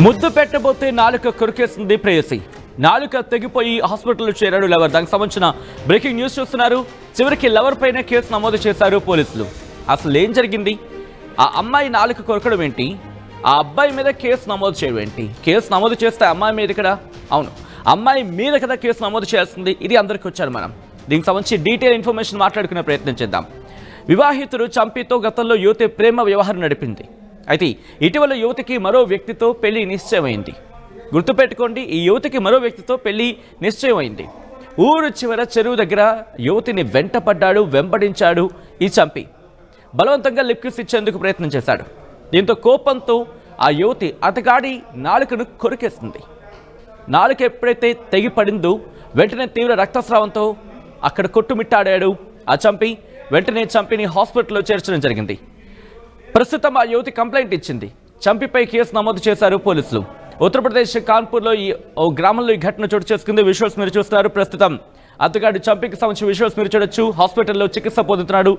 ముద్దు పెట్టబోతే నాలుక కొరికేసింది ప్రేయసి. నాలుక తెగిపోయి హాస్పిటల్లో చేరాడు లవర్. దానికి సంబంధించిన బ్రేకింగ్ న్యూస్ చూస్తున్నారు. చివరికి లవర్ పైన కేసు నమోదు చేశారు పోలీసులు. అసలు ఏం జరిగింది? ఆ అమ్మాయి నాలుక కొరకడం ఏంటి? ఆ అబ్బాయి మీద కేసు నమోదు చేయడం ఏంటి? కేసు నమోదు చేస్తే అమ్మాయి మీద కదా, అవును అమ్మాయి మీద కదా కేసు నమోదు చేస్తుంది. ఇది అందరికీ వచ్చారు. మనం దీనికి సంబంధించి డీటెయిల్ ఇన్ఫర్మేషన్ మాట్లాడుకునే ప్రయత్నం చేద్దాం. వివాహితుడు చంపితో గతంలో యువతి ప్రేమ వ్యవహారం నడిపింది. అయితే ఇటీవల యువతికి మరో వ్యక్తితో పెళ్లి నిశ్చయమైంది. గుర్తుపెట్టుకోండి, ఈ యువతికి మరో వ్యక్తితో పెళ్లి నిశ్చయమైంది. ఊరు చివర చెరువు దగ్గర యువతిని వెంటపడ్డాడు, వెంబడించాడు ఈ చంపి. బలవంతంగా లిప్ కిస్ ఇచ్చేందుకు ప్రయత్నం చేశాడు. దీంతో కోపంతో ఆ యువతి అతగాడి నాలుకను కొరికేస్తుంది. నాలుక ఎప్పుడైతే తెగిపడిందో వెంటనే తీవ్ర రక్తస్రావంతో అక్కడ కొట్టుమిట్టాడాడు ఆ చంపి. వెంటనే చంపిని హాస్పిటల్లో చేర్చడం జరిగింది. ప్రస్తుతం ఆ యువతి కంప్లైంట్ ఇచ్చింది. చంపిపై కేసు నమోదు చేశారు పోలీసులు. ఉత్తరప్రదేశ్ కాన్పూర్లో ఓ గ్రామంలో ఈ ఘటన చోటు చేసుకుంది. విజువల్స్ మీరు చూస్తున్నారు. ప్రస్తుతం అతగాడు చంపికి సంబంధించిన విజువల్స్ మీరు చూడొచ్చు. హాస్పిటల్లో చికిత్స పొందుతున్నాడు.